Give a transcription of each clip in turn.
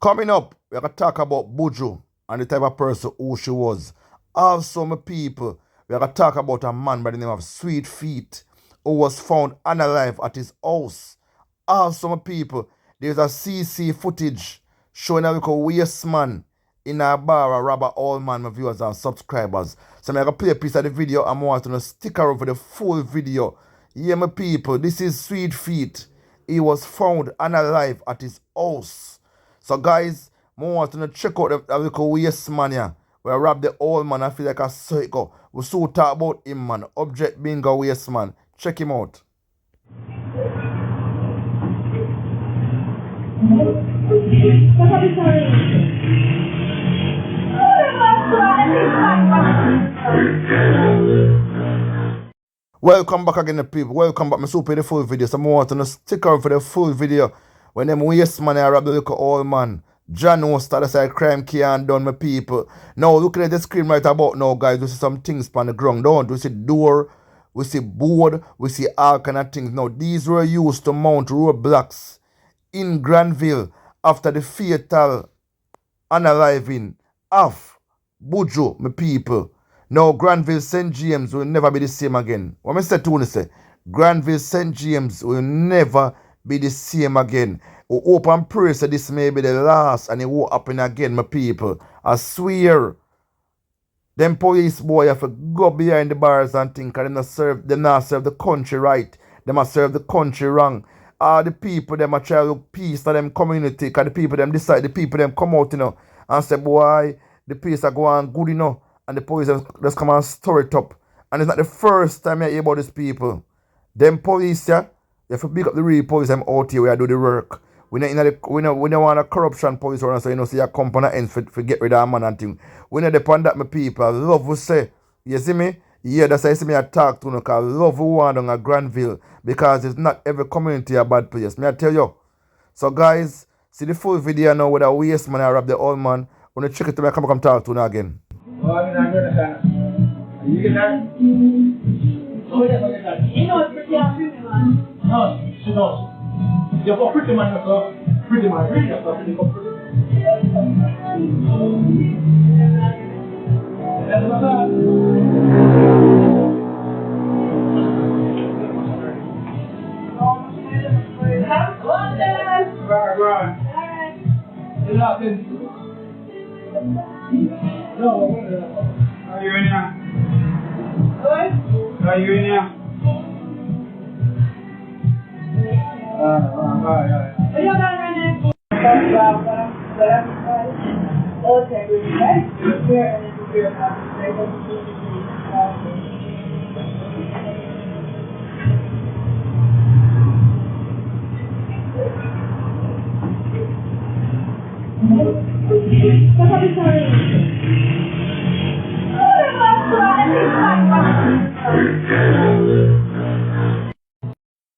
Coming up, we're going to talk about Buju and the type of person who she was. Also, my people, we're going to talk about a man by the name of Sweet Feet who was found unalive at his house. Also, my people, there's a CC footage showing a little waste man in a bar, a robber all man, my viewers and subscribers. So I'm going to play a piece of the video and I want to stick around for the full video. Yeah, my people, this is Sweet Feet. He was found unalive at his house. So guys, I want to check out the little waste man here. Where I rob the old man, I feel like a psycho. We so talk about him, man. Object being a waste man. Check him out. Welcome back again, people. Welcome back. I'm super the full video. So I want to stick around for the full video. When them waste man I rob the little old man. John no started say crime can't done, my people. Now looking at the screen right about now, guys, we see some things on the ground. Don't we see door, we see board, we see all kind of things. Now these were used to mount roadblocks in Granville after the fatal unaliving of Buju, my people. Now Granville St. James will never be the same again. What I say to you say? Granville St. James will never be the same again. We hope and pray that this may be the last and it won't happen again, my people. I swear. Them police boy have to go behind the bars and think they not serve the country right. They must serve the country wrong. All the people them a try to look peace to them community, because the people them decide, the people them come out, and say, boy, the place are going good, and the police just come and stir it up. And it's not the first time I hear about these people. Them police, yeah, you have to pick up the real police them out here where I do the work. We don't want a corruption police around, so see a company ends for get rid of a man and thing. We don't depend on that, my people. I love to say, you see me? Yeah, that's why you see me I talk to you, because I love who want on a Granville, because it's not every community a bad place. Me I tell you. So guys, see the full video now with a waste man I rob the old man. When you check it to me, I come talk to you again. Oh, I mean, I understand. You get that? Oh, yeah, I get that. He knows pretty man. No, she knows. You're a pretty man, yourself. Pretty man, really yourself. You're pretty. That's what's up. Right. You're locked in. No, are you in here? What? Are you in here?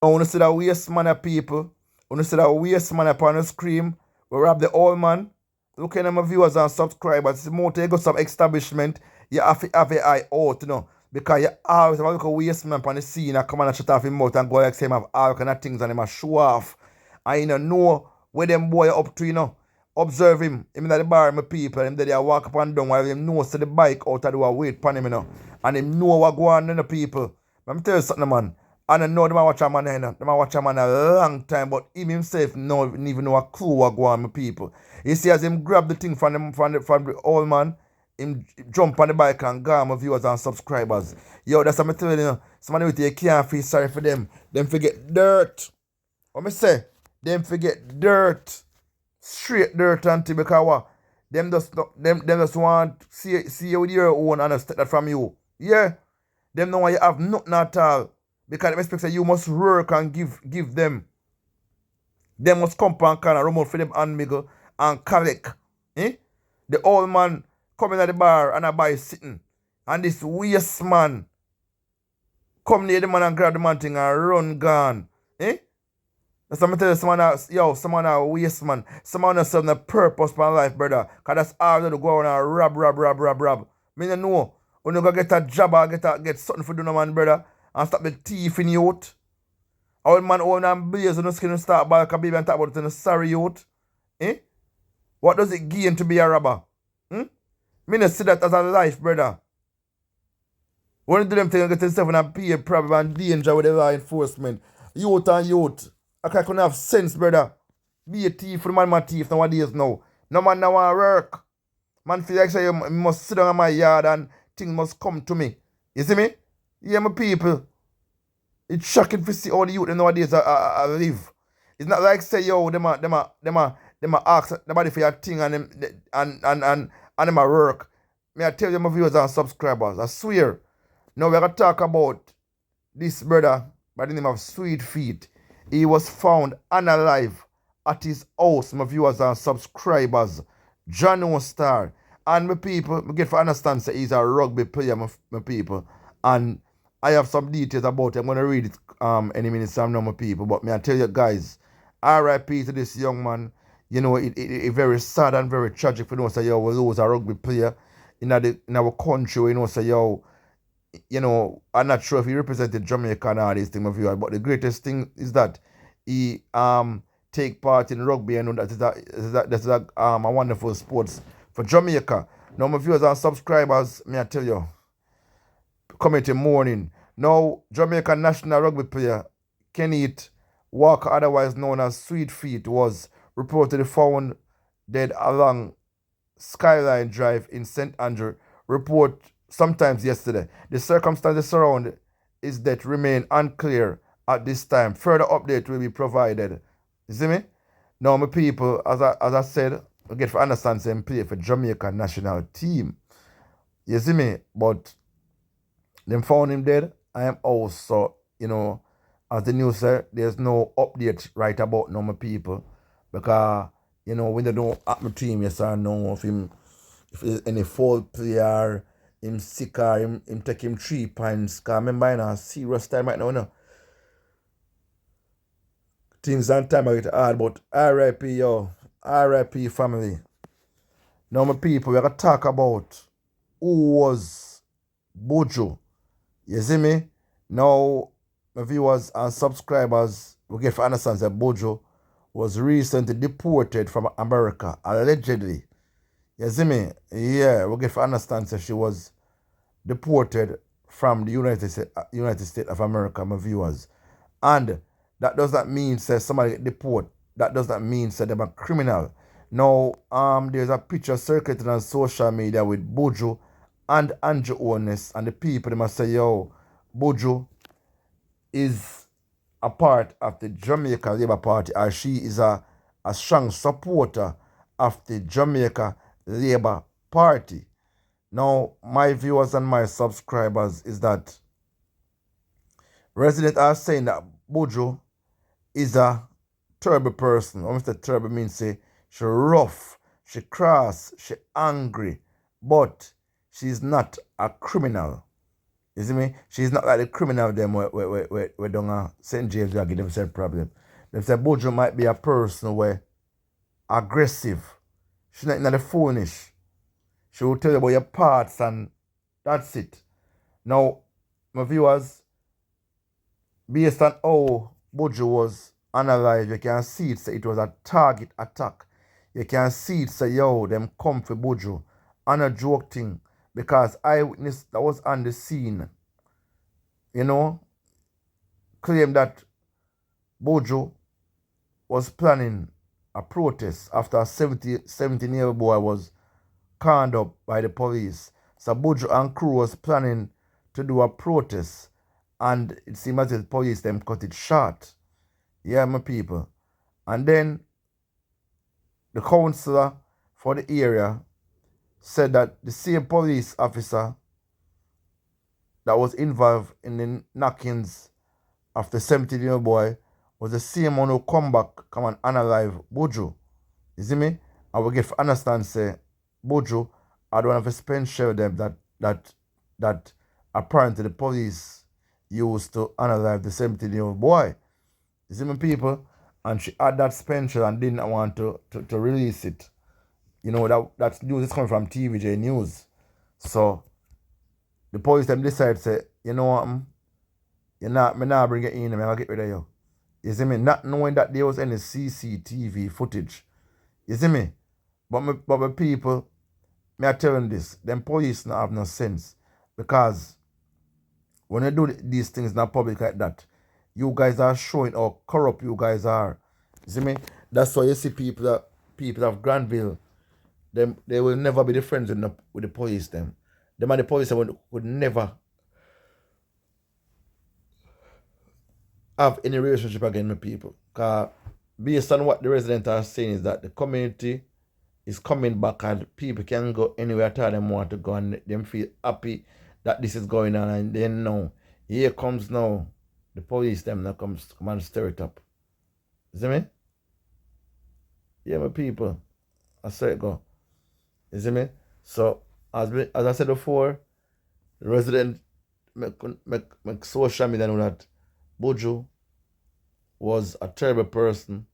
I want to see that waste man of people. I want to see that waste man upon the screen. We rob the old man. Looking at my viewers and subscribers. It's more to go some establishment. You have to have an eye out, because you always have a little waste man upon the scene and come and shut off his mouth and go like say him have all kind of things and him a show off. And you know where them boy up to, Observe him. Him at the bar, my people. Him there walk up and down while him knows to the bike out of the way wait for him, And him know what go on, people. Let me tell you something, man. And I know them I watch a man them I watch a man a long time, but him himself don't even know a clue what go on, my people. You see, as him grab the thing from the old man, him jump on the bike and go on, my viewers and subscribers. Yo, that's what I'm telling you. Somebody with you can't feel sorry for them. Them forget dirt. What me say? Them forget dirt. Straight dirt until because what? Them just want see you with your own and take that from you. Yeah. Them know why you have nothing at all. Because them expect that you must work and give them. They must come and kind of run out for them and miggle and collect. The old man coming at the bar and a buy sitting. And this waste man come near the man and grab the man thing and run gone. That's what I tell you, someone a waste man. Someone has some purpose for life, brother. Because that's all they do, go around and rob. Me don't know. When you go get a job or get something for doing, man, brother, and stop the thief in youth. Old man own and blaze on the skin and start back a baby and talk about it in the sorry youth. What does it gain to be a robber? Me not see that as a life, brother. When you do them things, you get yourself in a peer problem and danger with the law enforcement. Youth and youth. I can't have sense, brother. Be a thief for the man, my thief nowadays now. No man now want work. Man feel like say you must sit down in my yard and things must come to me. You see me? Yeah, my people. It's shocking to see how the youth nowadays live. It's not like say yo, them a ask nobody for your thing and them and them a work. May I tell you my viewers and subscribers, I swear. Now we're gonna talk about this brother by the name of Sweet Feet. He was found unalive at his house, my viewers and subscribers. John Star. And my people, I get to understand say he's a rugby player, my people. And I have some details about it. I'm gonna read it any minute, so I know my people. But may I tell you guys, R.I.P. to this young man. You know, it very sad and very tragic for you say yo, we lose a rugby player in our country, you know, say yo, you know, I'm not sure if he represented Jamaica and all these things, my viewers, but the greatest thing is that he take part in rugby and that is a wonderful sports for Jamaica. Now, my viewers and subscribers, may I tell you, community morning. Now, Jamaican national rugby player Kenneth Walker, otherwise known as Sweet Feet, was reportedly found dead along Skyline Drive in St. Andrew. Report sometimes yesterday. The circumstances surrounding his death remain unclear at this time. Further update will be provided. You see me? Now, my people, as I said, we get to understand same play for Jamaica national team. You see me? But them found him dead. I am also, you know, as the news said, there's no update right about now, my people. Because, you know, when they don't happen to him, yes or no, if there's any fault player, him sick or him take him 3 pints. Because remember, in a serious time right now, no? Things and time are getting hard, but R.I.P. yo. R.I.P. family. Now, my people, we're going to talk about who was Buju. You see me? Now, my viewers and subscribers will get to understand that Buju was recently deported from America, allegedly. You see me? Yeah, we'll get to understand that she was deported from the United States of America, my viewers. And that does not mean say somebody get deported. That does not mean say they're a criminal. Now, there's a picture circulating on social media with Buju and Andrew Owness, and the people, they must say, yo, Buju is a part of the Jamaica Labour Party, or she is a strong supporter of the Jamaica Labour Party. Now, my viewers and my subscribers is that residents are saying that Buju is a terrible person. When Mr. Terrible means say she rough, she cross, she angry, but she's not a criminal. You see me? She's not like the criminal them where down St. James will give themselves problem. They say Buju might be a person where aggressive. She's not the foolish. She will tell you about your parts and that's it. Now, my viewers, based on how Buju was analyzed, you can see it say it was a target attack. You can see it say, yo, them come for Buju. And a joke thing. Because eyewitness that was on the scene, you know, claimed that Buju was planning a protest after a 17-year-old boy was conned up by the police. So Buju and crew was planning to do a protest, and it seemed as if the police them cut it short. Yeah, my people. And then the councillor for the area said that the same police officer that was involved in the knockings of the 17-year-old boy was the same one who come and unalive Buju. You see me? And we get to understand, say, Buju had one of the special them that apparently the police used to unalive the 17-year-old boy. You see me, people? And she had that special and didn't want to release it. You know, that news is coming from TVJ News. So, the police them decide, say, you know what, me not bring it in, I'm going to get rid of you. You see me? Not knowing that there was any CCTV footage. You see me? But my people, me I tell them this, them police not have no sense. Because when you do these things in the public like that, you guys are showing how corrupt you guys are. You see me? That's why you see people of Granville, they will never be the friends with the police them. Them and the police would never have any relationship again with people. Because based on what the residents are saying is that the community is coming back and people can go anywhere at all them want to go and them feel happy that this is going on, and then now, here comes now the police them now come and stir it up. You see me? Yeah, my people. I say it go. You see me? So as I said before, the resident make social media know that Buju was a terrible person,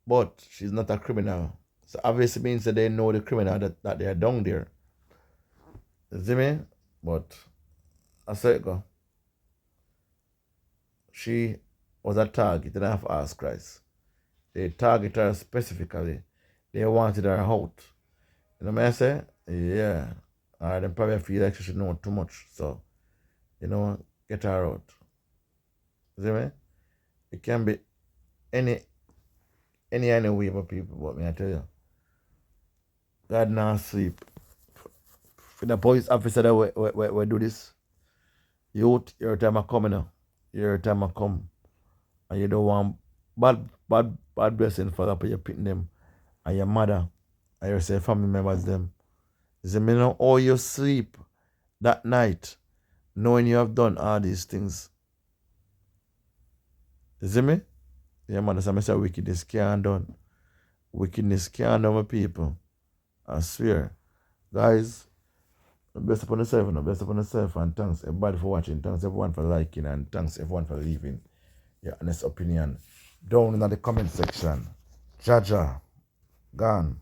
but she's not a criminal. So obviously means that they know the criminal that they are down there. You see me? But I say it go. She was a target, and I have asked Christ. They target her specifically. They wanted her out. You know what I say? Yeah. Or they probably feel like she should know too much. So, you know, get her out. You see me? It can be any way for people, but me I tell you. God not sleep. For the police officer that we do this, youth, your time I come now. Your time I come. And you don't want bad blessing for up your picking them and your mother and your family members them. You see me know how you sleep that night knowing you have done all these things. You see me? Yeah, man, that's how I say wickedness can't done. Wickedness can't done with people. I swear. Guys, best upon yourself, and thanks everybody for watching. Thanks everyone for liking, and thanks everyone for leaving your honest opinion down in the comment section. Jaja, gone.